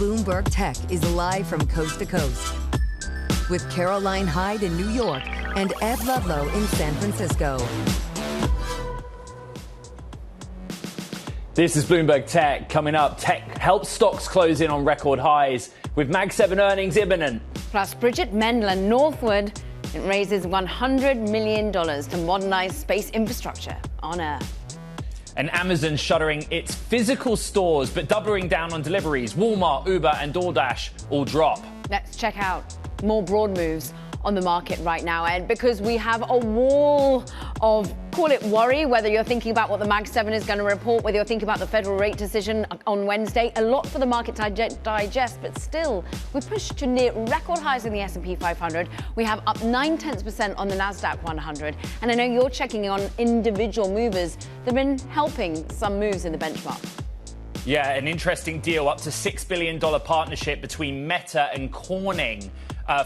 Bloomberg Tech is live from coast to coast with Caroline Hyde in New York and Ed Ludlow in San Francisco. This is Bloomberg Tech. Coming up, tech helps stocks close in on record highs with Mag 7 earnings imminent. Plus, Bridget Mendler, Northwood, it raises $100 million to modernize space infrastructure on Earth. And Amazon shuttering its physical stores but doubling down on deliveries. Walmart, Uber and DoorDash all drop. Let's check out more broad moves on the market right now, Ed, because we have a wall of, call it worry, whether you're thinking about what the Mag 7 is going to report, whether you're thinking about the federal rate decision on Wednesday. A lot for the market to digest, but still, we pushed to near record highs in the S&P 500. We have up 0.9% on the Nasdaq 100. And I know you're checking on individual movers that have been helping some moves in the benchmark. Yeah, an interesting deal, up to $6 billion partnership between Meta and Corning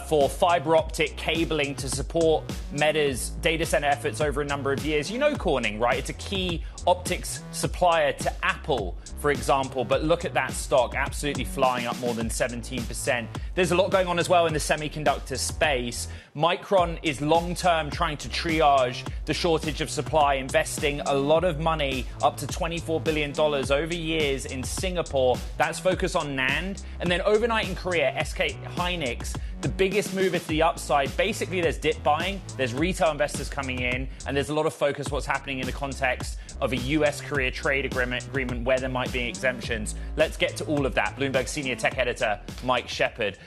for fiber optic cabling to support Meta's data center efforts over a number of years. You know Corning, right? It's a key optics supplier to Apple, for example. But look at that stock, absolutely flying up more than 17%. There's a lot going on as well in the semiconductor space. Micron is long-term trying to triage the shortage of supply, investing a lot of money, up to $24 billion over years in Singapore. That's focused on NAND. And then overnight in Korea, SK Hynix, the biggest mover to the upside. Basically, there's dip buying, there's retail investors coming in, and there's a lot of focus what's happening in the context of a US-Korea trade agreement where there might be exemptions. Let's get to all of that. Bloomberg senior tech editor Mike Shepard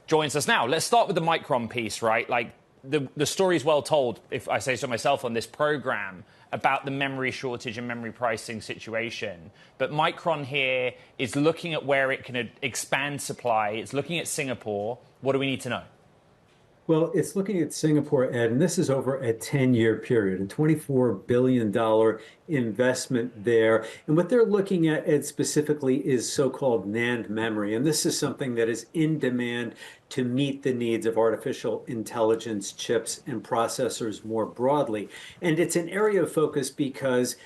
joins us now. Let's start with the Micron piece, right? Like the story is well told, if I say so myself, on this program about the memory shortage and memory pricing situation. But Micron here is looking at where it can expand supply. It's looking at Singapore. What do we need to know? Well, it's looking at Singapore, Ed, and this is over a 10-year period, a $24 billion investment there. And what they're looking at, Ed, specifically is so-called NAND memory. And this is something that is in demand to meet the needs of artificial intelligence chips and processors more broadly. And it's an area of focus because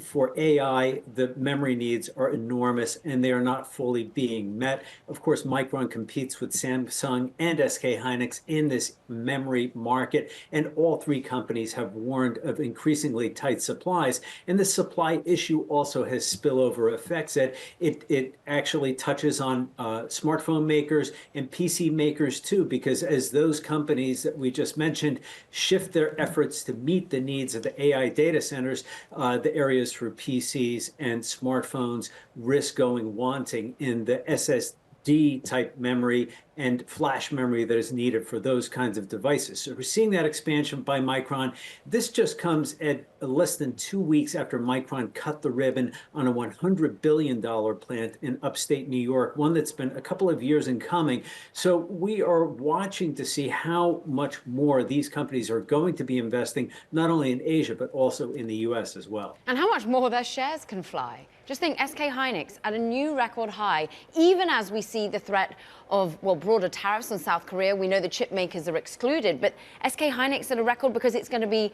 for AI, the memory needs are enormous and they are not fully being met. Of course, Micron competes with Samsung and SK Hynix in this memory market, and all three companies have warned of increasingly tight supplies. And the supply issue also has spillover effects. It actually touches on smartphone makers and PC makers too, because as those companies that we just mentioned shift their efforts to meet the needs of the AI data centers, the areas for PCs and smartphones risk going wanting in the SSD type memory and flash memory that is needed for those kinds of devices. So we're seeing that expansion by Micron. This just comes at less than 2 weeks after Micron cut the ribbon on a $100 billion plant in upstate New York, one that's been a couple of years in coming. So we are watching to see how much more these companies are going to be investing, not only in Asia, but also in the US as well. And how much more their shares can fly. Just think, SK Hynix at a new record high, even as we see the threat of, well, broader tariffs on South Korea. We know the chip makers are excluded, but SK Hynix at a record because it's going to be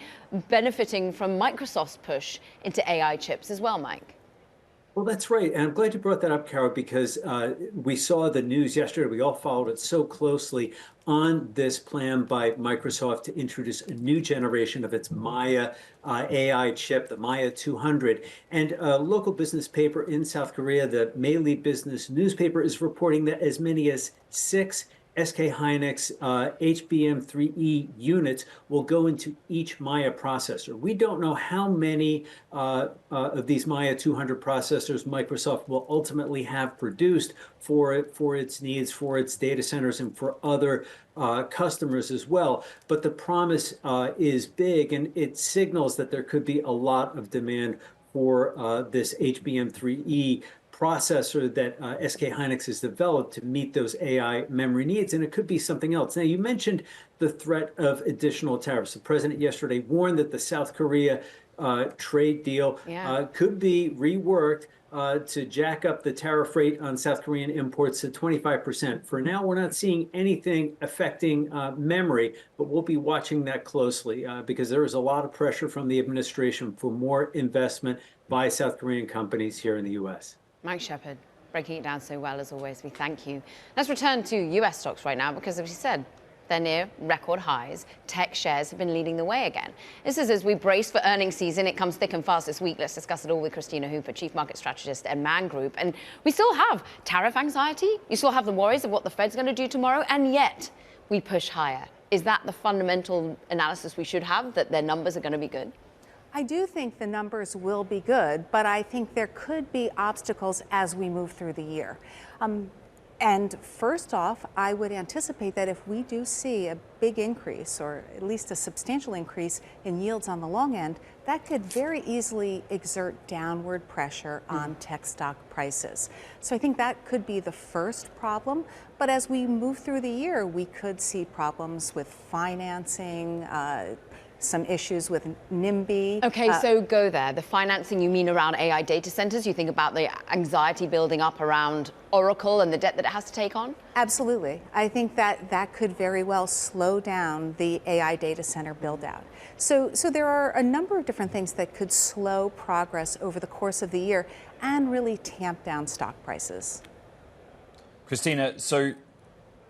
benefiting from Microsoft's push into AI chips as well, Mike. Well, that's right. And I'm glad you brought that up, Carol, because we saw the news yesterday. We all followed it so closely on this plan by Microsoft to introduce a new generation of its Maya AI chip, the Maya 200. And a local business paper in South Korea, the Maili Business newspaper, is reporting that as many as 6 SK Hynix HBM3E units will go into each Maya processor. We don't know how many of these Maya 200 processors Microsoft will ultimately have produced for its needs, for its data centers, and for other customers as well. But the promise is big, and it signals that there could be a lot of demand for this HBM3E processor that SK Hynix has developed to meet those AI memory needs, and it could be something else. Now, you mentioned the threat of additional tariffs. The president yesterday warned that the South Korea trade deal could be reworked to jack up the tariff rate on South Korean imports to 25%. For now, we're not seeing anything affecting memory, but we'll be watching that closely because there is a lot of pressure from the administration for more investment by South Korean companies here in the U.S. Mike Shepard. Breaking it down so well, as always, we thank you. Let's return to US stocks right now, because as you said, they're near record highs. Tech shares have been leading the way again. This is as we brace for earnings season. It comes thick and fast this week. Let's discuss it all with Christina Hooper, Chief Market Strategist at Man Group. And we still have tariff anxiety. You still have the worries of what the Fed's going to do tomorrow. And yet we push higher. Is that the fundamental analysis we should have, that their numbers are going to be good? I do think the numbers will be good, but I think there could be obstacles as we move through the year. And first off, I would anticipate that if we do see a big increase, or at least a substantial increase in yields on the long end, that could very easily exert downward pressure on tech stock prices. So I think that could be the first problem. But as we move through the year, we could see problems with financing, some issues with NIMBY. Okay, so go there. The financing, you mean around AI data centers? You think about the anxiety building up around Oracle and the debt that it has to take on? Absolutely. I think that could very well slow down the AI data center build out. So there are a number of different things that could slow progress over the course of the year and really tamp down stock prices. Christina, so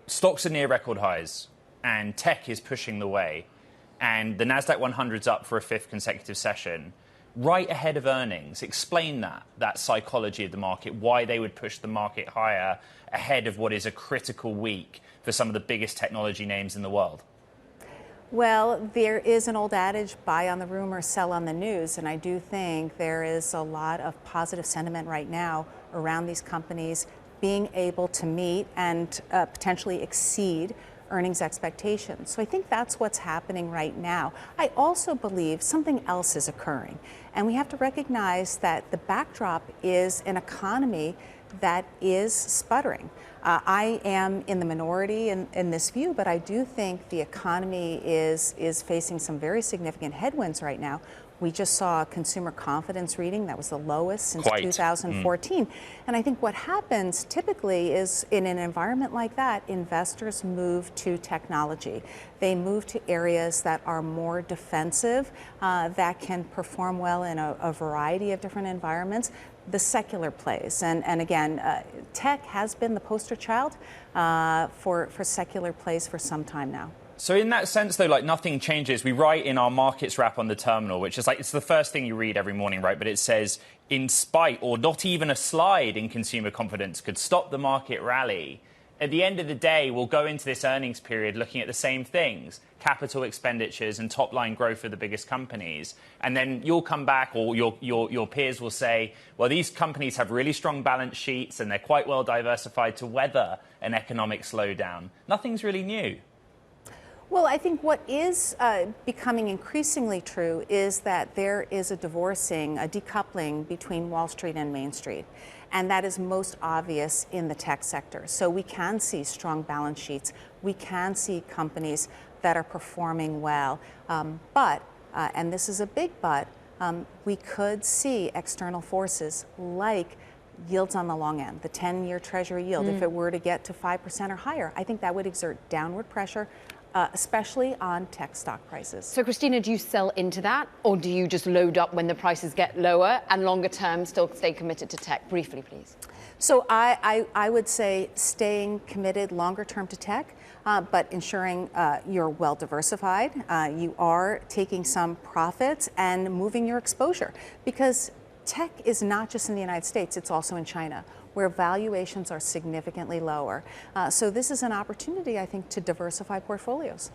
stocks are near record highs and tech is pushing the way. And the Nasdaq 100's up for a fifth consecutive session, right ahead of earnings. Explain that psychology of the market, why they would push the market higher ahead of what is a critical week for some of the biggest technology names in the world. Well, there is an old adage, buy on the rumor, sell on the news. And I do think there is a lot of positive sentiment right now around these companies being able to meet and potentially exceed earnings expectations. So I think that's what's happening right now. I also believe something else is occurring. And we have to recognize that the backdrop is an economy that is sputtering. I am in the minority in this view, but I do think the economy is facing some very significant headwinds right now. We just saw a consumer confidence reading that was the lowest since 2014. And I think what happens typically is in an environment like that, investors move to technology. They move to areas that are more defensive, that can perform well in a variety of different environments. The secular plays. And again, tech has been the poster child for secular plays for some time now. So in that sense, though, like nothing changes. We write in our markets wrap on the terminal, which is like, it's the first thing you read every morning, right? But it says, in spite or not even a slide in consumer confidence could stop the market rally. At the end of the day, we'll go into this earnings period looking at the same things, capital expenditures and top line growth of the biggest companies. And then you'll come back, or your peers will say, well, these companies have really strong balance sheets and they're quite well diversified to weather an economic slowdown. Nothing's really new. Well, I think what is becoming increasingly true is that there is a decoupling between Wall Street and Main Street. And that is most obvious in the tech sector. So we can see strong balance sheets. We can see companies that are performing well. But, and this is a big but, we could see external forces like yields on the long end, the 10-year Treasury yield. If it were to get to 5% or higher, I think that would exert downward pressure, especially on tech stock prices. So, Christina, do you sell into that, or do you just load up when the prices get lower and longer term still stay committed to tech? Briefly, please. So I would say staying committed longer term to tech, but ensuring you're well diversified, you are taking some profits and moving your exposure, because tech is not just in the United States, it's also in China, where valuations are significantly lower. So this is an opportunity, I think, to diversify portfolios.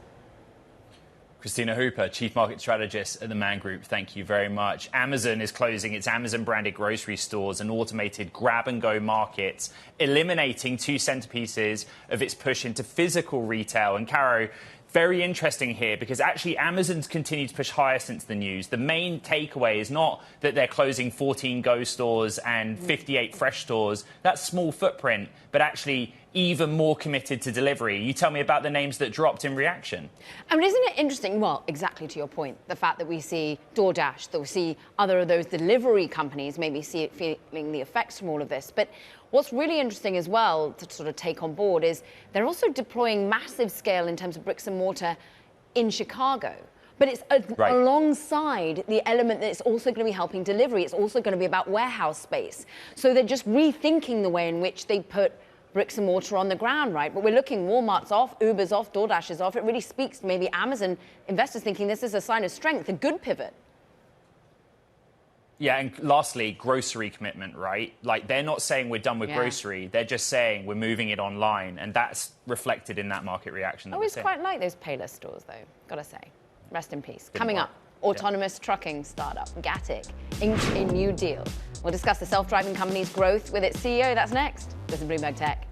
Christina Hooper, Chief Market Strategist at the Man Group, thank you very much. Amazon is closing its Amazon-branded grocery stores and automated grab-and-go markets, eliminating two centerpieces of its push into physical retail. And Caro, very interesting here, because actually Amazon's continued to push higher since the news. The main takeaway is not that they're closing 14 Go stores and 58 Fresh stores. That's small footprint, but actually even more committed to delivery. You tell me about the names that dropped in reaction. I mean, isn't it interesting? Well, exactly to your point, the fact that we see DoorDash, that we see other of those delivery companies maybe feeling the effects from all of this. But what's really interesting as well to sort of take on board is they're also deploying massive scale in terms of bricks and mortar in Chicago. But it's alongside the element that it's also going to be helping delivery. It's also going to be about warehouse space. So they're just rethinking the way in which they put bricks and mortar on the ground, right? But we're looking, Walmart's off, Uber's off, DoorDash is off. It really speaks to maybe Amazon investors thinking this is a sign of strength, a good pivot. Yeah, and lastly, grocery commitment, right? Like, they're not saying we're done with grocery. They're just saying we're moving it online, and that's reflected in that market reaction. I always quite like those Payless stores, though, gotta say. Rest in peace. Coming up, autonomous trucking startup, Gatik, inked a new deal. We'll discuss the self-driving company's growth with its CEO. That's next. This is Bloomberg Tech.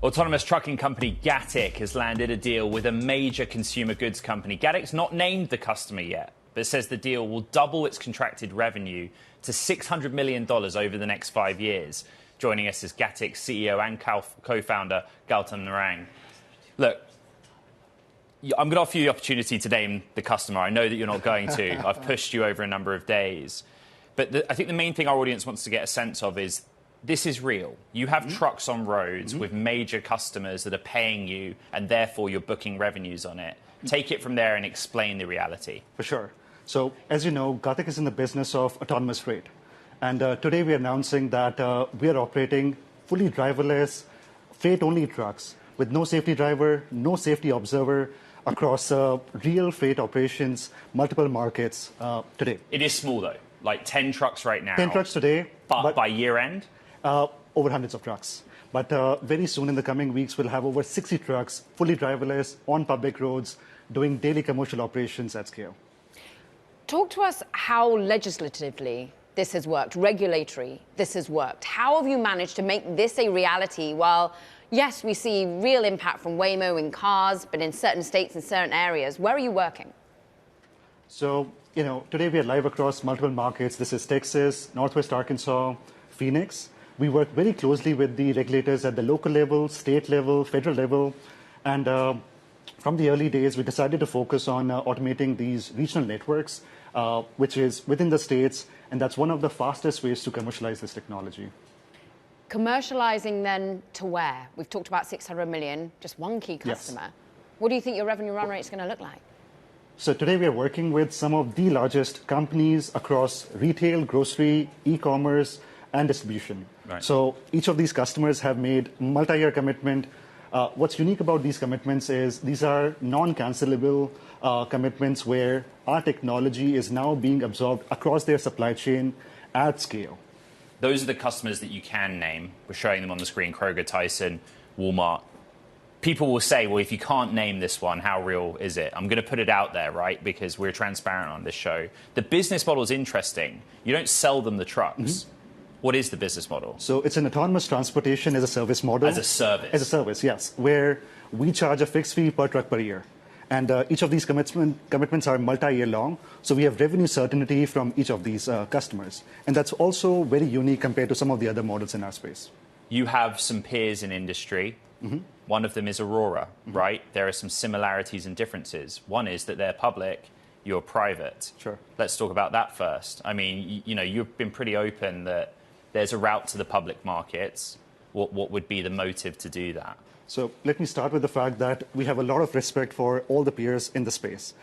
Autonomous trucking company Gatik has landed a deal with a major consumer goods company. Gatik's not named the customer yet, but says the deal will double its contracted revenue to $600 million over the next 5 years. Joining us is Gatik's CEO and co-founder, Gautam Narang. Look, I'm going to offer you the opportunity to name the customer. I know that you're not going to. I've pushed you over a number of days. But I think the main thing our audience wants to get a sense of is this is real. You have trucks on roads with major customers that are paying you, and therefore you're booking revenues on it. Take it from there and explain the reality. For sure. So, as you know, Gatik is in the business of autonomous freight. And today we are announcing that we are operating fully driverless, freight-only trucks with no safety driver, no safety observer across real freight operations, multiple markets today. It is small, though. Like 10 trucks right now. 10 trucks today. But by year end? Over hundreds of trucks. But very soon in the coming weeks, we'll have over 60 trucks, fully driverless, on public roads, doing daily commercial operations at scale. Talk to us how legislatively this has worked, regulatory this has worked. How have you managed to make this a reality while, yes, we see real impact from Waymo in cars, but in certain states and certain areas? Where are you working? So, today we are live across multiple markets. This is Texas, Northwest Arkansas, Phoenix. We work very closely with the regulators at the local level, state level, federal level. And from the early days, we decided to focus on automating these regional networks, which is within the states. And that's one of the fastest ways to commercialize this technology. Commercializing then to where? We've talked about 600 million, just one key customer. Yes. What do you think your revenue run rate is going to look like? So today we are working with some of the largest companies across retail, grocery, e-commerce, and distribution. Right. So each of these customers have made multi-year commitment. What's unique about these commitments is these are non-cancelable commitments where our technology is now being absorbed across their supply chain at scale. Those are the customers that you can name. We're showing them on the screen: Kroger, Tyson, Walmart. People will say, well, if you can't name this one, how real is it? I'm going to put it out there, right? Because we're transparent on this show. The business model is interesting. You don't sell them the trucks. What is the business model? So it's an autonomous transportation as a service model. As a service? As a service, yes, where we charge a fixed fee per truck per year. And each of these commitments are multi-year long. So we have revenue certainty from each of these customers. And that's also very unique compared to some of the other models in our space. You have some peers in industry. One of them is Aurora, right? There are some similarities and differences. One is that they're public, you're private. Sure. Let's talk about that first. I mean, you've been pretty open that there's a route to the public markets. What would be the motive to do that? So let me start with the fact that we have a lot of respect for all the peers in the space.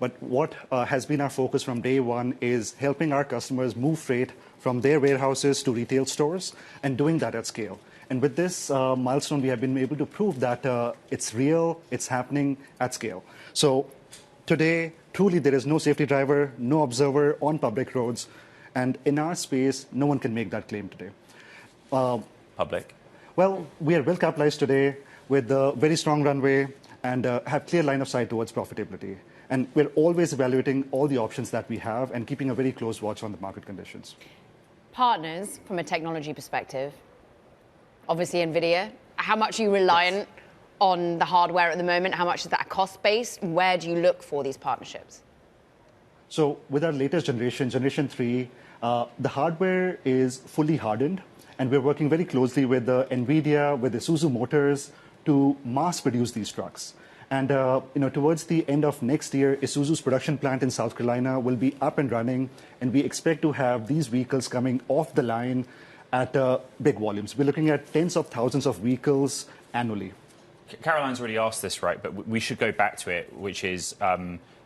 But what has been our focus from day one is helping our customers move freight from their warehouses to retail stores and doing that at scale. And with this milestone, we have been able to prove that it's real, it's happening at scale. So today, truly, there is no safety driver, no observer on public roads. And in our space, no one can make that claim today. Public? Well, we are well capitalized today with a very strong runway and have clear line of sight towards profitability. And we're always evaluating all the options that we have and keeping a very close watch on the market conditions. Partners, from a technology perspective, obviously Nvidia. How much are you reliant on the hardware at the moment? How much is that cost base? Where do you look for these partnerships? So with our latest generation, Generation 3, the hardware is fully hardened. And we're working very closely with Nvidia, with Isuzu Motors, to mass produce these trucks. And towards the end of next year, Isuzu's production plant in South Carolina will be up and running, and we expect to have these vehicles coming off the line at big volumes. We're looking at tens of thousands of vehicles annually. Caroline's already asked this, right? But we should go back to it, which is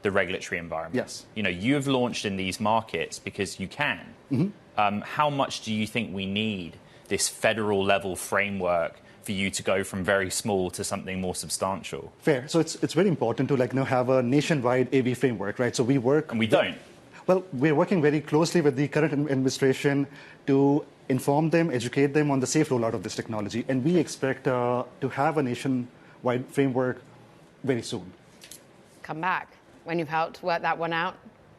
the regulatory environment. Yes. You have launched in these markets because you can. Mm-hmm. How much do you think we need this federal level framework for you to go from very small to something more substantial? Fair. So it's very important to have a nationwide AV framework, right? So we work. And we don't. Well, we're working very closely with the current administration to inform them, educate them on the safe rollout of this technology. And we expect to have a nationwide framework very soon. Come back when you've helped work that one out.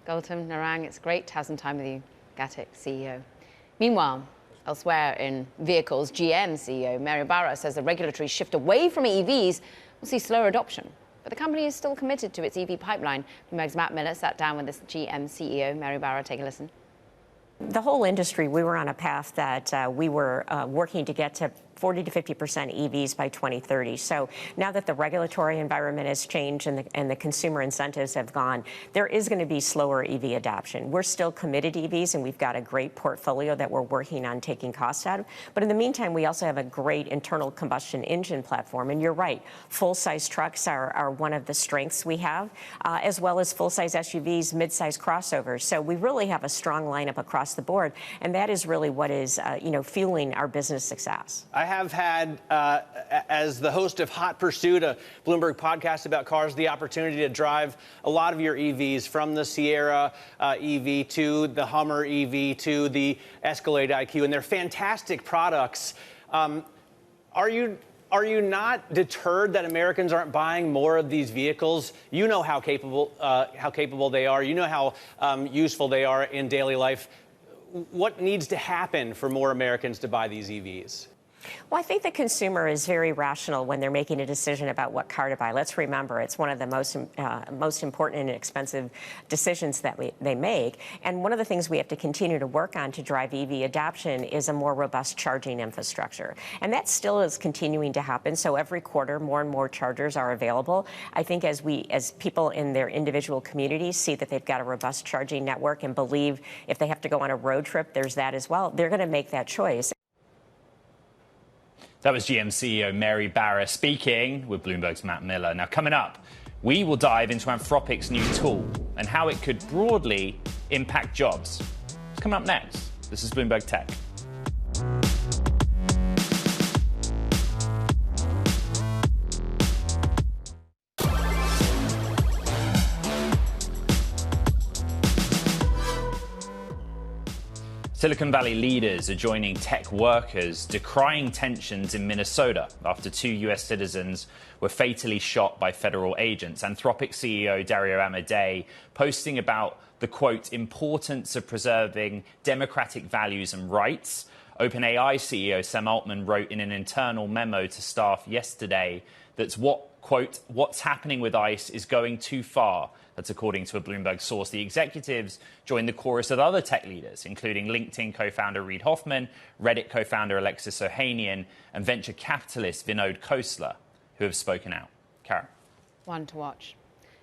Gautam, Narang, it's great to have some time with you, Gatik, CEO. Meanwhile, elsewhere in vehicles, GM CEO Mary Barra says the regulatory shift away from EVs will see slower adoption. But the company is still committed to its EV pipeline. Bloomberg's Matt Miller sat down with this GM CEO, Mary Barra. Take a listen. The whole industry, we were on a path that we were working to get to 40 to 50% EVs by 2030. So now that the regulatory environment has changed and the consumer incentives have gone, there is going to be slower EV adoption. We're still committed to EVs, and we've got a great portfolio that we're working on taking costs out of. But in the meantime, we also have a great internal combustion engine platform. And you're right, full-size trucks are one of the strengths we have, as well as full-size SUVs, mid-size crossovers. So we really have a strong lineup across the board, and that is really what is fueling our business success. I have had, as the host of Hot Pursuit, a Bloomberg podcast about cars, the opportunity to drive a lot of your EVs, from the Sierra EV to the Hummer EV to the Escalade IQ, and they're fantastic products. Are you not deterred that Americans aren't buying more of these vehicles? You know how capable they are. You know how useful they are in daily life. What needs to happen for more Americans to buy these EVs? Well, I think the consumer is very rational when they're making a decision about what car to buy. Let's remember, it's one of the most important and expensive decisions that they make. And one of the things we have to continue to work on to drive EV adoption is a more robust charging infrastructure. And that still is continuing to happen. So every quarter, more and more chargers are available. I think as people in their individual communities see that they've got a robust charging network and believe if they have to go on a road trip, there's that as well, they're going to make that choice. That was GM CEO Mary Barra speaking with Bloomberg's Matt Miller. Now, coming up, we will dive into Anthropic's new tool and how it could broadly impact jobs. It's coming up next. This is Bloomberg Tech. Silicon Valley leaders are joining tech workers decrying tensions in Minnesota after 2 U.S. citizens were fatally shot by federal agents. Anthropic CEO Dario Amodei posting about the, quote, importance of preserving democratic values and rights. OpenAI CEO Sam Altman wrote in an internal memo to staff yesterday that's quote, what's happening with ICE is going too far. That's according to a Bloomberg source. The executives joined the chorus of other tech leaders, including LinkedIn co-founder Reid Hoffman, Reddit co-founder Alexis Ohanian, and venture capitalist Vinod Khosla, who have spoken out. Karen. One to watch.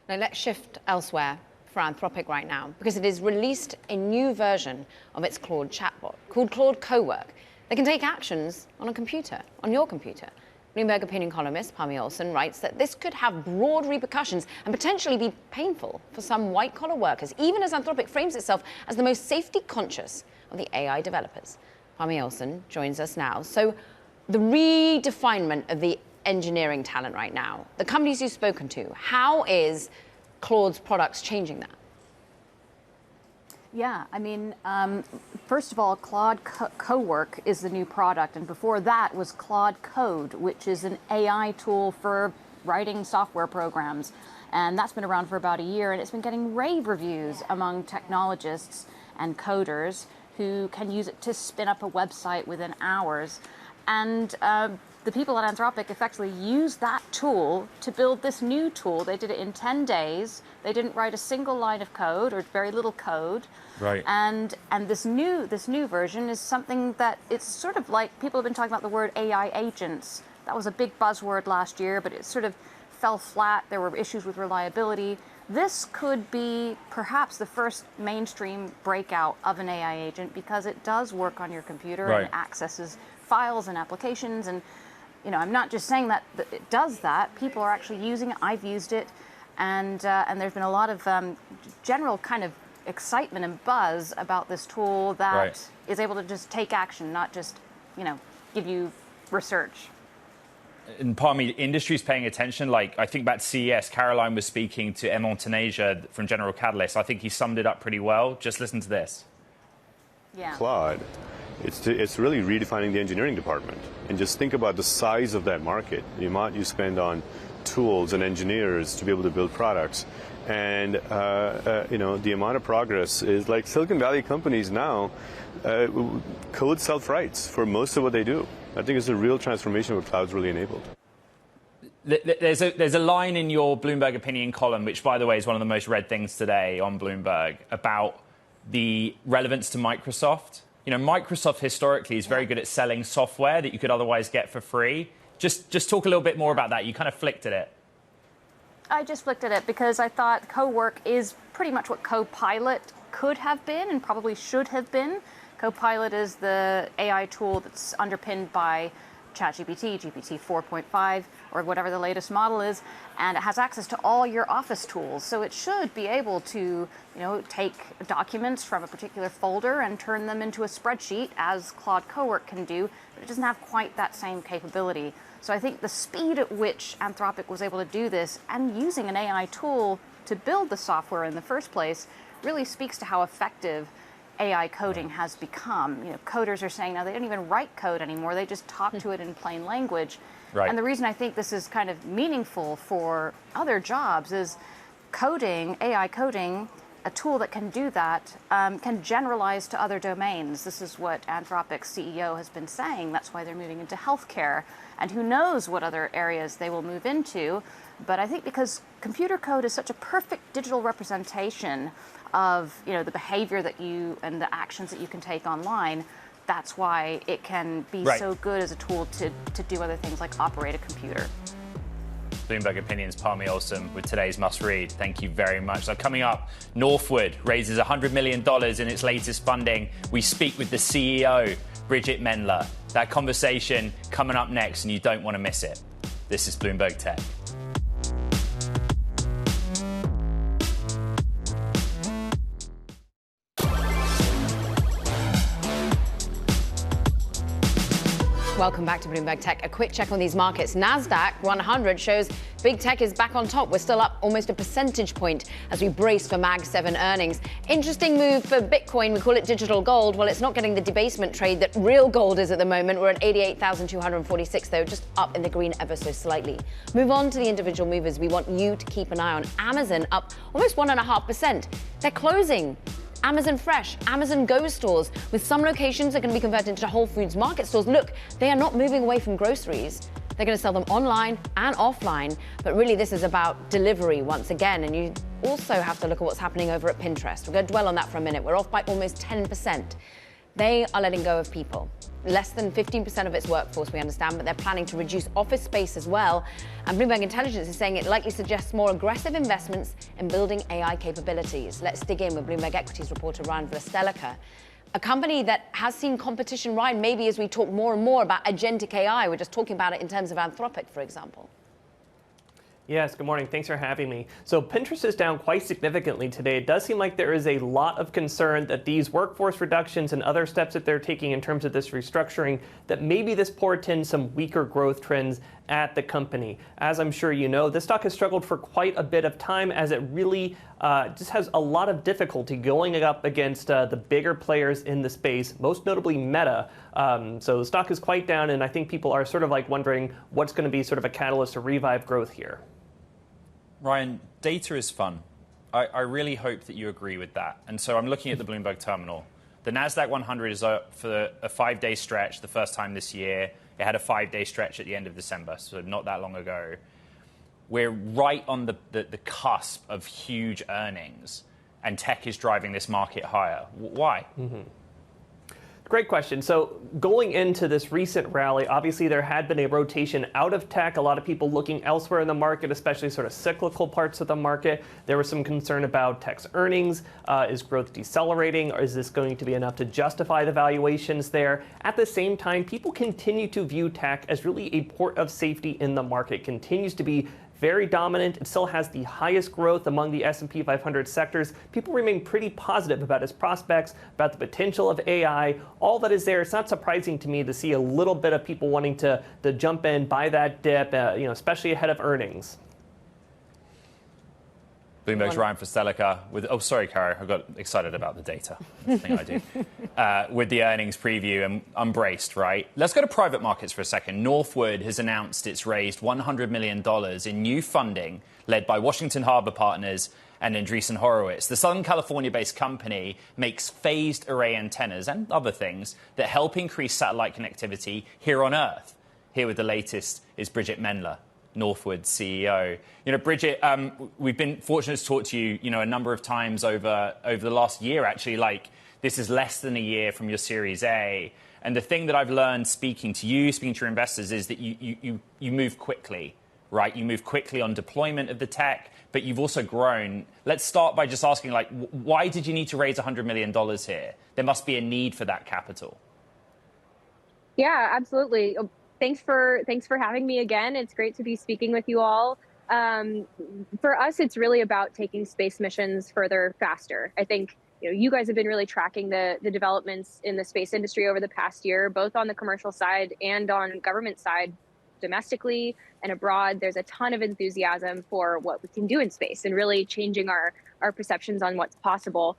Now let's shift elsewhere for Anthropic right now, because it has released a new version of its Claude chatbot called Claude Cowork. They can take actions on a computer, on your computer. Bloomberg opinion columnist Pammy Olson writes that this could have broad repercussions and potentially be painful for some white-collar workers, even as Anthropic frames itself as the most safety-conscious of the AI developers. Pammy Olson joins us now. So the redefinement of the engineering talent right now, the companies you've spoken to, how is Claude's products changing that? Yeah, I mean, first of all, Claude Cowork is the new product, and before that was Claude Code, which is an AI tool for writing software programs. And that's been around for about a year, and it's been getting rave reviews among technologists and coders who can use it to spin up a website within hours. And the people at Anthropic effectively used that tool to build this new tool. They did it in 10 days. They didn't write a single line of code or very little code. Right. And this new version is something that it's sort of like people have been talking about the word AI agents That was a big buzzword last year, but it sort of fell flat. There were issues with reliability. This could be perhaps the first mainstream breakout of an AI agent because it does work on your computer Right. and accesses files and applications. And, I'm not just saying that it does that. People are actually using it. I've used it. And there's been a lot of general kind of excitement and buzz about this tool that is able to just take action, not just, give you research. And part of me, industry's paying attention. Like, I think back to CES, Caroline was speaking to Emon Taneja from General Catalyst. I think he summed it up pretty well. Just listen to this. Yeah. Claude, it's really redefining the engineering department. And just think about the size of that market, the amount you spend on tools and engineers to be able to build products. And, the amount of progress is like Silicon Valley companies now code self-writes for most of what they do. I think it's a real transformation what cloud's really enabled. There's a line in your Bloomberg opinion column, which, by the way, is one of the most read things today on Bloomberg, about the relevance to Microsoft. Microsoft historically is very good at selling software that you could otherwise get for free. Just talk a little bit more about that. You kind of flicked at it. I just flicked at it because I thought Cowork is pretty much what Copilot could have been and probably should have been. Copilot is the AI tool that's underpinned by ChatGPT, GPT 4.5, or whatever the latest model is, and it has access to all your Office tools. So it should be able to, take documents from a particular folder and turn them into a spreadsheet, as Claude Cowork can do, but it doesn't have quite that same capability. So I think the speed at which Anthropic was able to do this and using an AI tool to build the software in the first place really speaks to how effective AI coding has become. Coders are saying now they don't even write code anymore. They just talk to it in plain language. Right. And the reason I think this is kind of meaningful for other jobs is coding, AI coding, a tool that can do that, can generalize to other domains. This is what Anthropic's CEO has been saying. That's why they're moving into healthcare. And who knows what other areas they will move into. But I think because computer code is such a perfect digital representation of the behavior that you and the actions that you can take online, that's why it can be so good as a tool to do other things like operate a computer. Bloomberg Opinions, Palmi Olson, with today's Must Read. Thank you very much. So coming up, Northwood raises $100 million in its latest funding. We speak with the CEO, Bridget Mendler. That conversation coming up next, and you don't want to miss it. This is Bloomberg Tech. Welcome back to Bloomberg Tech. A quick check on these markets. NASDAQ 100 shows big tech is back on top. We're still up almost a percentage point as we brace for Mag 7 earnings. Interesting move for Bitcoin. We call it digital gold. Well, it's not getting the debasement trade that real gold is at the moment. We're at 88,246, though, just up in the green ever so slightly. Move on to the individual movers. We want you to keep an eye on Amazon, up almost 1.5%. They're closing Amazon Fresh, Amazon Go stores, with some locations that are going to be converted into Whole Foods Market stores. Look, they are not moving away from groceries. They're going to sell them online and offline. But really, this is about delivery once again. And you also have to look at what's happening over at Pinterest. We're going to dwell on that for a minute. We're off by almost 10%. They are letting go of people. Less than 15% of its workforce, we understand, but they're planning to reduce office space as well. And Bloomberg Intelligence is saying it likely suggests more aggressive investments in building AI capabilities. Let's dig in with Bloomberg Equities reporter Ryan Vlastelica. A company that has seen competition rise, maybe as we talk more and more about agentic AI. We're just talking about it in terms of Anthropic, for example. Yes, good morning. Thanks for having me. So Pinterest is down quite significantly today. It does seem like there is a lot of concern that these workforce reductions and other steps that they're taking in terms of this restructuring, that maybe this portends some weaker growth trends at the company. As I'm sure you know, this stock has struggled for quite a bit of time as it really just has a lot of difficulty going up against the bigger players in the space, most notably Meta. So the stock is quite down, and I think people are sort of like wondering what's going to be sort of a catalyst to revive growth here. Ryan, data is fun. I really hope that you agree with that. And so I'm looking at the Bloomberg terminal. The NASDAQ 100 is up for a 5-day stretch the first time this year. It had a 5-day stretch at the end of December, so not that long ago. We're right on the cusp of huge earnings, and tech is driving this market higher. Why? Great question. So going into this recent rally, obviously there had been a rotation out of tech, a lot of people looking elsewhere in the market, especially sort of cyclical parts of the market. There was some concern about tech's earnings. Is growth decelerating, or is this going to be enough to justify the valuations there? At the same time, people continue to view tech as really a port of safety in the market. It continues to be very dominant. It still has the highest growth among the S&P 500 sectors. People remain pretty positive about its prospects, about the potential of AI. All that is there. It's not surprising to me to see a little bit of people wanting to jump in, buy that dip, especially ahead of earnings. Bloomberg's Ryan Fuselica with, oh, sorry, Kara, I got excited about the data. That's the thing I do. With the earnings preview, and I'm braced, right? Let's go to private markets for a second. Northwood has announced it's raised $100 million in new funding led by Washington Harbor Partners and Andreessen Horowitz. The Southern California-based company makes phased array antennas and other things that help increase satellite connectivity here on Earth. Here with the latest is Bridget Mendler, Northwood CEO. Bridget, we've been fortunate to talk to you, a number of times over the last year, actually. Like, this is less than a year from your Series A. And the thing that I've learned speaking to you, speaking to your investors, is that you move quickly, right? You move quickly on deployment of the tech, but you've also grown. Let's start by just asking, why did you need to raise $100 million here? There must be a need for that capital. Yeah, absolutely. Thanks for having me again. It's great to be speaking with you all. For us, it's really about taking space missions further, faster. I think you guys have been really tracking the developments in the space industry over the past year, both on the commercial side and on government side, domestically and abroad. There's a ton of enthusiasm for what we can do in space and really changing our perceptions on what's possible.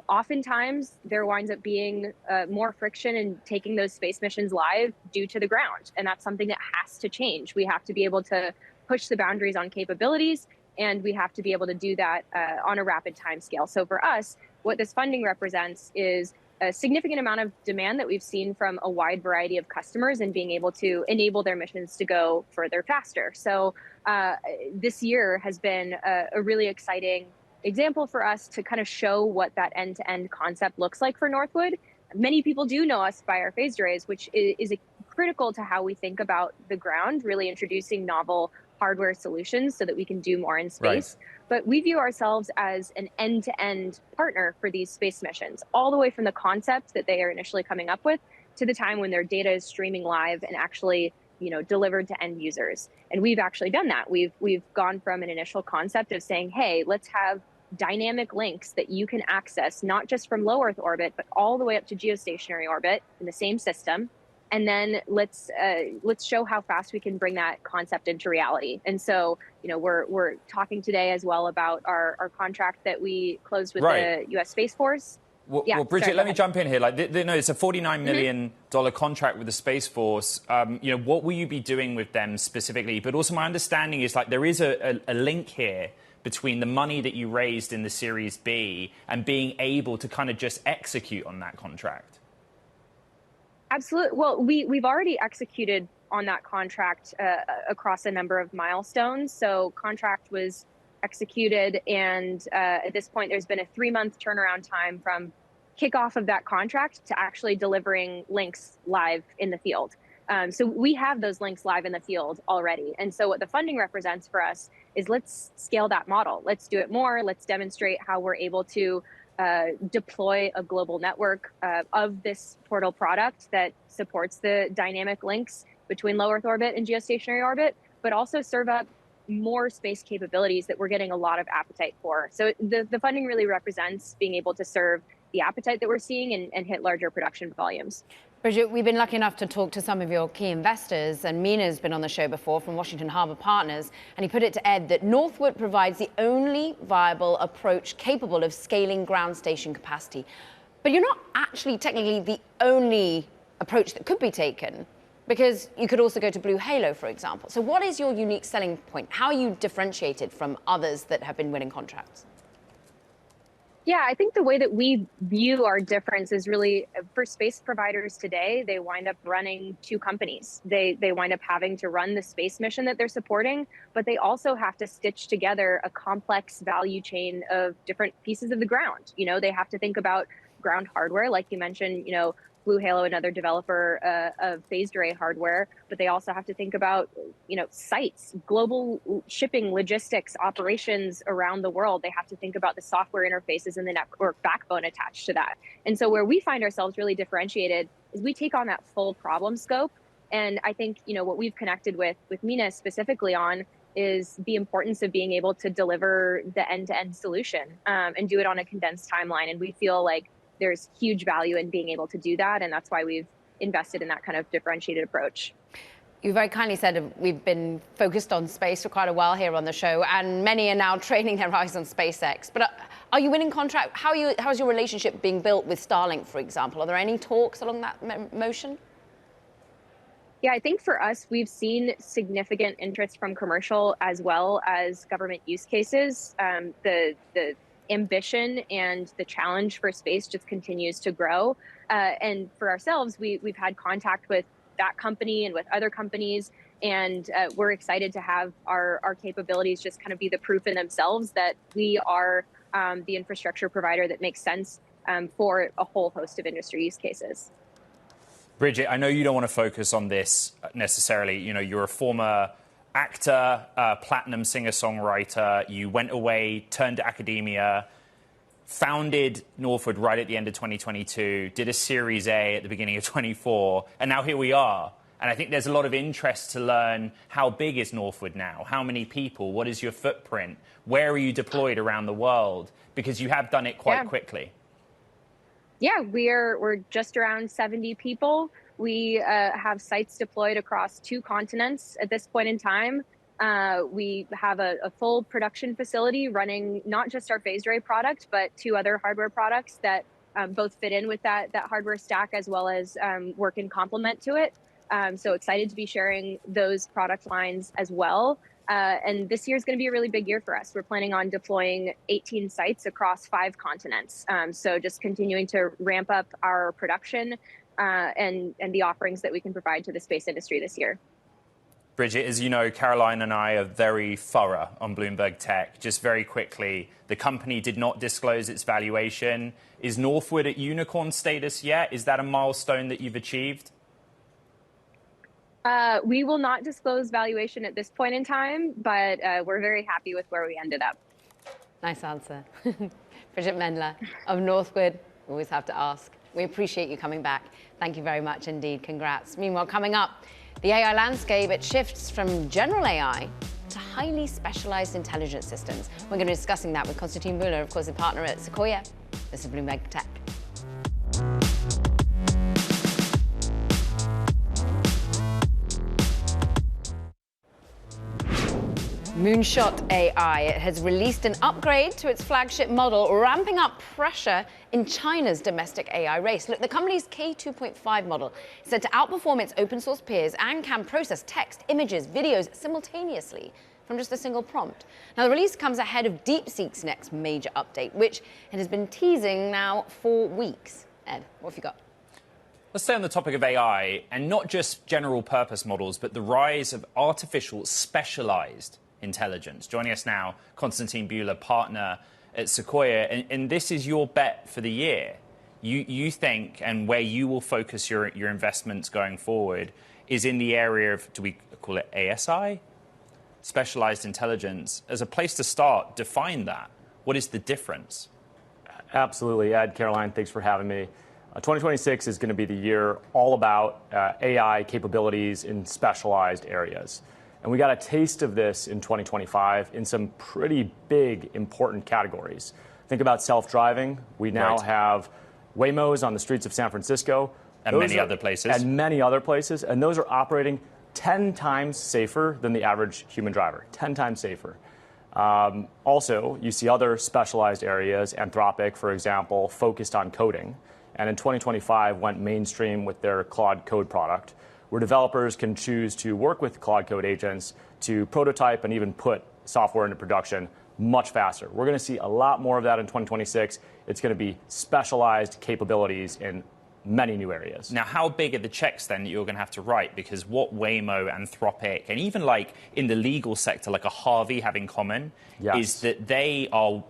Oftentimes, there winds up being more friction in taking those space missions live due to the ground. And that's something that has to change. We have to be able to push the boundaries on capabilities, and we have to be able to do that on a rapid timescale. So for us, what this funding represents is a significant amount of demand that we've seen from a wide variety of customers and being able to enable their missions to go further, faster. So this year has been a really exciting example for us to kind of show what that end-to-end concept looks like for Northwood. Many people do know us by our phased arrays, which is critical to how we think about the ground, really introducing novel hardware solutions so that we can do more in space. Right. But we view ourselves as an end-to-end partner for these space missions, all the way from the concept that they are initially coming up with to the time when their data is streaming live and actually delivered to end users. And we've actually done that. We've gone from an initial concept of saying, hey, let's have dynamic links that you can access, not just from low Earth orbit, but all the way up to geostationary orbit in the same system. And then let's show how fast we can bring that concept into reality. And so, we're talking today as well about our contract that we closed with the U.S. Space Force. Well, Bridget, let me jump in here. It's a $49 million contract with the Space Force. What will you be doing with them specifically? But also, my understanding is there is a link here between the money that you raised in the Series B and being able to kind of just execute on that contract. Absolutely. Well, we've already executed on that contract across a number of milestones. So contract was executed, and at this point, there's been a 3-month turnaround time from kickoff of that contract to actually delivering links live in the field. So we have those links live in the field already. And so what the funding represents for us is let's scale that model. Let's do it more. Let's demonstrate how we're able to deploy a global network of this portal product that supports the dynamic links between low Earth orbit and geostationary orbit, but also serve up more space capabilities that we're getting a lot of appetite for. So the funding really represents being able to serve the appetite that we're seeing and hit larger production volumes. Bridget, we've been lucky enough to talk to some of your key investors, and Mina's been on the show before from Washington Harbor Partners, and he put it to Ed that Northwood provides the only viable approach capable of scaling ground station capacity. But you're not actually technically the only approach that could be taken, because you could also go to Blue Halo, for example. So what is your unique selling point? How are you differentiated from others that have been winning contracts? Yeah, I think the way that we view our difference is really, for space providers today, they wind up running 2 companies. They wind up having to run the space mission that they're supporting, but they also have to stitch together a complex value chain of different pieces of the ground. They have to think about ground hardware, like you mentioned, Blue Halo, another developer of phased array hardware, but they also have to think about, sites, global shipping, logistics, operations around the world. They have to think about the software interfaces and the network backbone attached to that. And so where we find ourselves really differentiated is we take on that full problem scope. And I think, what we've connected with Mina specifically on is the importance of being able to deliver the end-to-end solution and do it on a condensed timeline. And we feel like there's huge value in being able to do that. And that's why we've invested in that kind of differentiated approach. You very kindly said we've been focused on space for quite a while here on the show, and many are now training their eyes on SpaceX. But are you winning contract? How's your relationship being built with Starlink, for example? Are there any talks along that motion? Yeah, I think for us, we've seen significant interest from commercial as well as government use cases. The ambition and the challenge for space just continues to grow. And for ourselves, we've had contact with that company and with other companies, and we're excited to have our capabilities just kind of be the proof in themselves that we are the infrastructure provider that makes sense for a whole host of industry use cases. Bridget, I know you don't want to focus on this necessarily. You're a former actor, platinum singer-songwriter. You went away, turned to academia, founded Northwood right at the end of 2022, did a Series A at the beginning of 24, and now here we are. And I think there's a lot of interest to learn, how big is Northwood now? How many people? What is your footprint? Where are you deployed around the world? Because you have done it quite quickly. Yeah, we're just around 70 people. We have sites deployed across 2 continents at this point in time. We have a full production facility running not just our phased array product, but 2 other hardware products that both fit in with that hardware stack as well as work in complement to it. So excited to be sharing those product lines as well. And this year is going to be a really big year for us. We're planning on deploying 18 sites across 5 continents. So just continuing to ramp up our production and the offerings that we can provide to the space industry this year. Bridget, as you know, Caroline and I are very thorough on Bloomberg Tech. Just very quickly, the company did not disclose its valuation. Is Northwood at unicorn status yet? Is that a milestone that you've achieved? We will not disclose valuation at this point in time, but we're very happy with where we ended up. Nice answer. Bridget Mendler of Northwood. Always have to ask. We appreciate you coming back. Thank you very much indeed. Congrats. Meanwhile, coming up, the AI landscape, it shifts from general AI to highly specialized intelligence systems. We're going to be discussing that with Konstantin Bühler, of course, a partner at Sequoia. This is Bloomberg Tech. Moonshot AI, it has released an upgrade to its flagship model, ramping up pressure in China's domestic AI race. Look, the company's K2.5 model is said to outperform its open source peers and can process text, images, videos simultaneously from just a single prompt. Now, the release comes ahead of DeepSeek's next major update, which it has been teasing now for weeks. Ed, what have you got? Let's stay on the topic of AI, and not just general purpose models, but the rise of artificial specialized intelligence. Joining us now, Konstantin Bühler, partner at Sequoia, and this is your bet for the year. You think, and where you will focus your investments going forward, is in the area of, do we call it ASI? Specialized intelligence. As a place to start, define that. What is the difference? Absolutely, Ed, Caroline, thanks for having me. 2026 is going to be the year all about AI capabilities in specialized areas. And we got a taste of this in 2025 in some pretty big, important categories. Think about self-driving. We now have Waymos on the streets of San Francisco. And many other places. And many other places. And those are operating 10 times safer than the average human driver. 10 times safer. Also, you see other specialized areas. Anthropic, for example, focused on coding. And in 2025 went mainstream with their Claude Code product, where developers can choose to work with Claude Code agents to prototype and even put software into production much faster. We're going to see a lot more of that in 2026. It's going to be specialized capabilities in many new areas. Now, how big are the checks then that you're going to have to write? Because what Waymo, Anthropic, and even like in the legal sector, like a Harvey have in common is that they are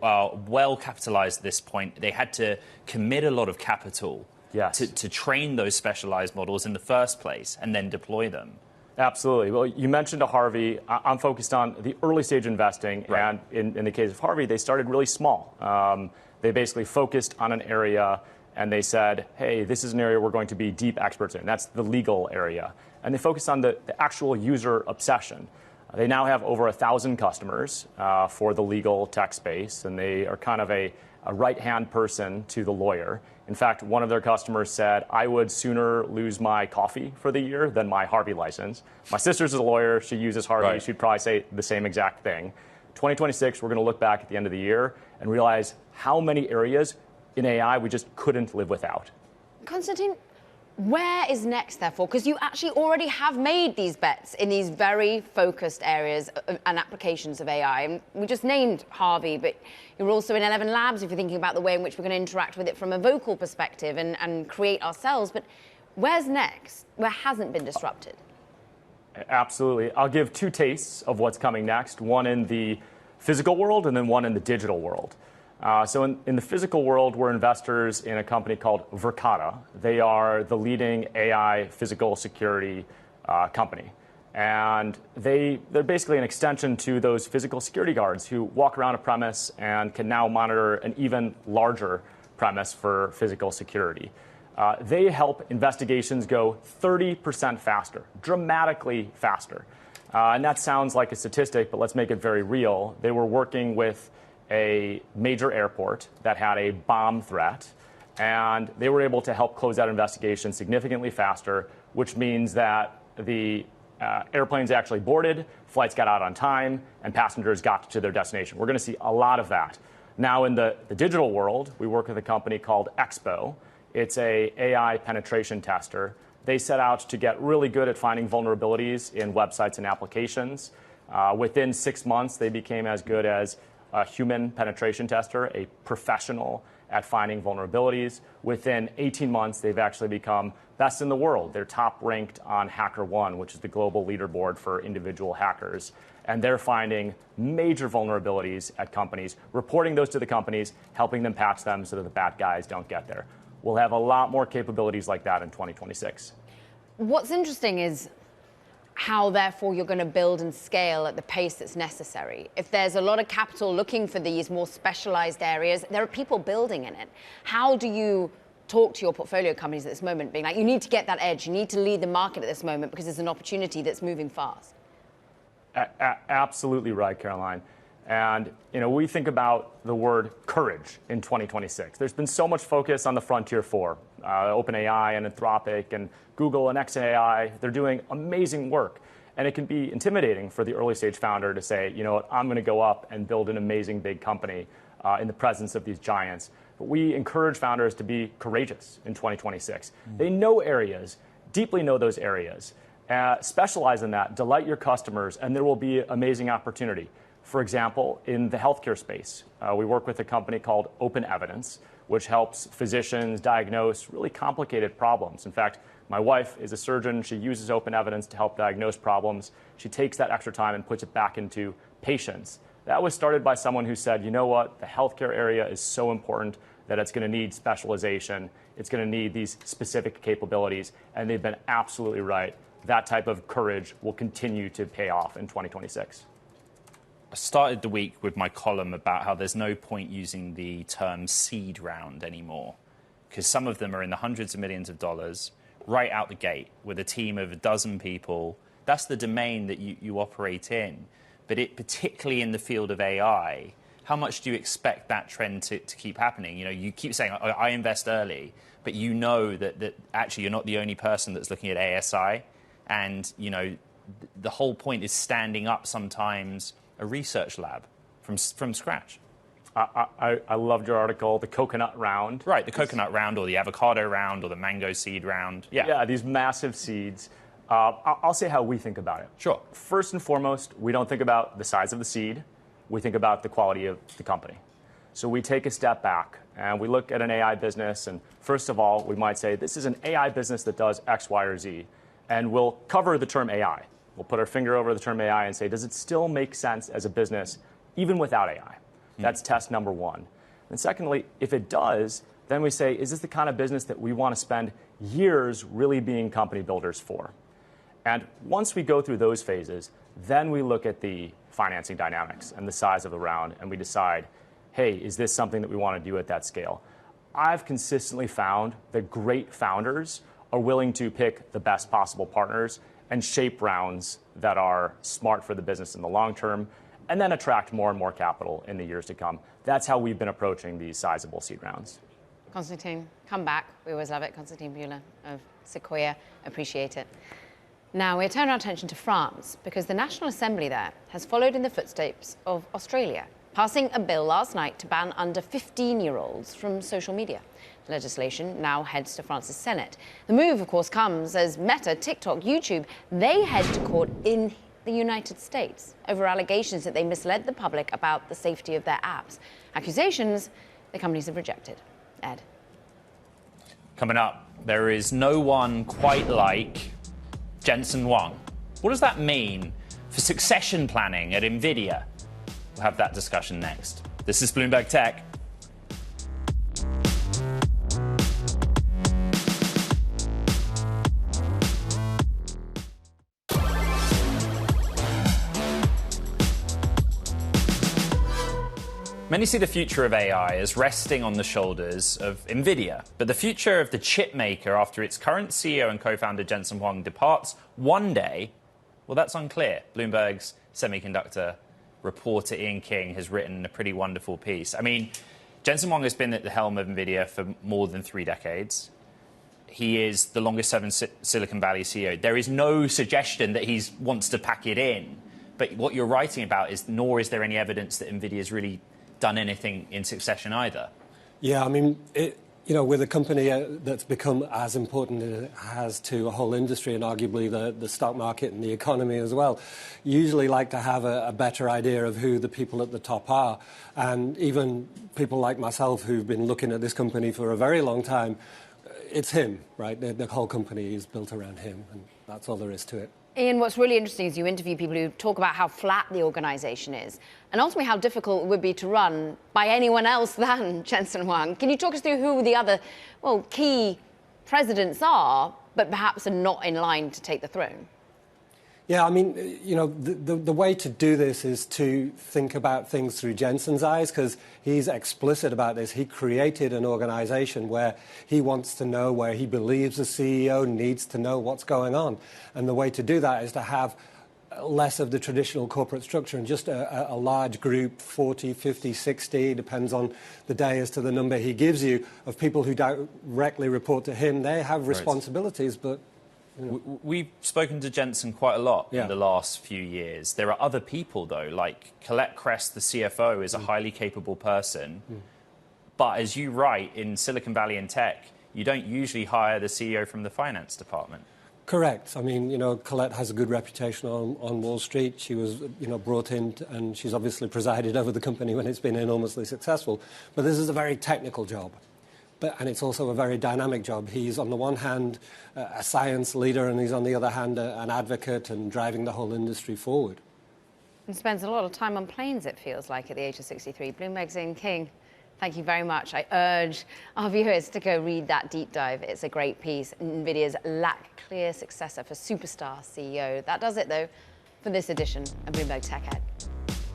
well capitalized at this point. They had to commit a lot of capital to train those specialized models in the first place and then deploy them. Absolutely. Well, you mentioned a Harvey. I'm focused on the early stage investing. And in the case of Harvey, they started really small. They basically focused on an area and they said, hey, this is an area we're going to be deep experts in. That's the legal area. And they focused on the actual user obsession. They now have over 1,000 customers for the legal tech space, and they are kind of a right-hand person to the lawyer. In fact, one of their customers said, I would sooner lose my coffee for the year than my Harvey license. My sister's a lawyer. She uses Harvey. She'd probably say the same exact thing. 2026, we're going to look back at the end of the year and realize how many areas in AI we just couldn't live without. Konstantin, where is next, therefore? Because you actually already have made these bets in these very focused areas and applications of AI. And we just named Harvey, but you're also in 11 Labs if you're thinking about the way in which we're going to interact with it from a vocal perspective and create ourselves. But where's next? Where hasn't been disrupted? Absolutely. I'll give two tastes of what's coming next, one in the physical world and then one in the digital world. So in the physical world, we're investors in a company called Verkada. They are the leading AI physical security company. And they're basically an extension to those physical security guards who walk around a premise and can now monitor an even larger premise for physical security. They help investigations go 30% faster, dramatically faster. And that sounds like a statistic, but let's make it very real. They were working with a major airport that had a bomb threat, and they were able to help close that investigation significantly faster, which means that the airplanes actually boarded, flights got out on time, and passengers got to their destination. We're going to see a lot of that. Now, in the digital world, we work with a company called Expo. It's a AI penetration tester. They set out to get really good at finding vulnerabilities in websites and applications. Within 6 months, they became as good as a human penetration tester, a professional at finding vulnerabilities. Within 18 months, they've actually become best in the world. They're top ranked on HackerOne, which is the global leaderboard for individual hackers. And they're finding major vulnerabilities at companies, reporting those to the companies, helping them patch them so that the bad guys don't get there. We'll have a lot more capabilities like that in 2026. What's interesting is how, therefore, you're going to build and scale at the pace that's necessary. If there's a lot of capital looking for these more specialized areas, there are people building in it. How do you talk to your portfolio companies at this moment, being like, you need to get that edge, you need to lead the market at this moment because there's an opportunity that's moving fast? Absolutely right, Caroline. And we think about the word courage in 2026. There's been so much focus on the frontier four, OpenAI and Anthropic and Google and xAI. They're doing amazing work. And it can be intimidating for the early stage founder to say, you know what, I'm going to go up and build an amazing big company in the presence of these giants. But we encourage founders to be courageous in 2026. They know areas, deeply know those areas, specialize in that, delight your customers, and there will be amazing opportunity. For example, in the healthcare space, we work with a company called Open Evidence, which helps physicians diagnose really complicated problems. In fact, my wife is a surgeon. She uses Open Evidence to help diagnose problems. She takes that extra time and puts it back into patients. That was started by someone who said, you know what, the healthcare area is so important that it's going to need specialization. It's going to need these specific capabilities. And they've been absolutely right. That type of courage will continue to pay off in 2026. I started the week with my column about how there's no point using the term seed round anymore, because some of them are in the hundreds of millions of dollars right out the gate with a team of 12 people. That's the domain that you operate in. But particularly in the field of AI, how much do you expect that trend to keep happening? You keep saying, I invest early, but you know that actually you're not the only person that's looking at ASI. And, the whole point is standing up sometimes a research lab from scratch. I loved your article, the coconut round. Right, the coconut round or the avocado round or the mango seed round. Yeah, these massive seeds. I'll say how we think about it. Sure. First and foremost, we don't think about the size of the seed. We think about the quality of the company. So we take a step back And we look at an AI business, and first of all, we might say this is an AI business that does X, Y, or Z. And we'll cover the term AI. We'll put our finger over the term AI and say, does it still make sense as a business, even without AI? That's test number one. And secondly, if it does, then we say, is this the kind of business that we want to spend years really being company builders for? And once we go through those phases, then we look at the financing dynamics and the size of the round, and we decide, hey, is this something that we want to do at that scale? I've consistently found that great founders are willing to pick the best possible partners and shape rounds that are smart for the business in the long term, and then attract more and more capital in the years to come. That's how we've been approaching these sizable seed rounds. Konstantin, come back. We always love it. Konstantin Bühler of Sequoia. Appreciate it. Now, we turn our attention to France, because the National Assembly there has followed in the footsteps of Australia, passing a bill last night to ban under 15-year-olds from social media. The legislation now heads to France's Senate. The move, of course, comes as Meta, TikTok, YouTube, they head to court in the United States over allegations that they misled the public about the safety of their apps. Accusations the companies have rejected. Ed. Coming up, there is no one quite like Jensen Huang. What does that mean for succession planning at Nvidia? We'll have that discussion next. This is Bloomberg Tech. Many see the future of AI as resting on the shoulders of Nvidia, but the future of the chip maker after its current CEO and co-founder Jensen Huang departs one day, well, that's unclear. Bloomberg's semiconductor reporter Ian King has written a pretty wonderful piece. I mean, Jensen Huang has been at the helm of Nvidia for more than 3 decades. He is the longest-serving Silicon Valley CEO. There is no suggestion that he wants to pack it in, but what you're writing about is, nor is there any evidence that Nvidia has really done anything in succession either. Yeah, I mean, with a company that's become as important as it has to a whole industry and arguably the stock market and the economy as well, you usually like to have a better idea of who the people at the top are. And even people like myself who've been looking at this company for a very long time, it's him, right? The whole company is built around him, and that's all there is to it. Ian, what's really interesting is you interview people who talk about how flat the organisation is and ultimately how difficult it would be to run by anyone else than Jensen Huang. Can you talk us through who the other, key presidents are, but perhaps are not in line to take the throne? Yeah, I mean, the way to do this is to think about things through Jensen's eyes, because he's explicit about this. He created an organization where he wants to know, where he believes the CEO needs to know what's going on. And the way to do that is to have less of the traditional corporate structure and just a large group, 40, 50, 60, depends on the day as to the number he gives you, of people who directly report to him. They have responsibilities, but... We've spoken to Jensen quite a lot in the last few years. There are other people, though, like Colette Kress, the CFO, is a highly capable person. But as you write, in Silicon Valley and tech, you don't usually hire the CEO from the finance department. Correct. I mean, Colette has a good reputation on Wall Street. She was, brought in, and she's obviously presided over the company when it's been enormously successful. But this is a very technical job. And it's also a very dynamic job. He's, on the one hand, a science leader, and he's, on the other hand, an advocate and driving the whole industry forward. And spends a lot of time on planes, it feels like, at the age of 63. Bloomberg's Ian King, thank you very much. I urge our viewers to go read that deep dive. It's a great piece. NVIDIA's lack clear successor for superstar CEO. That does it, though, for this edition of Bloomberg Tech Ed.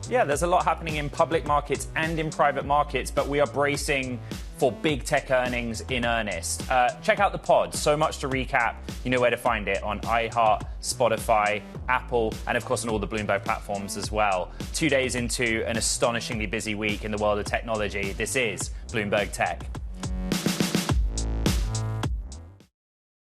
Yeah, there's a lot happening in public markets and in private markets, but we are bracing for big tech earnings in earnest. Check out the pod. So much to recap. You know where to find it on iHeart, Spotify, Apple, and of course on all the Bloomberg platforms as well. 2 days into an astonishingly busy week in the world of technology, this is Bloomberg Tech.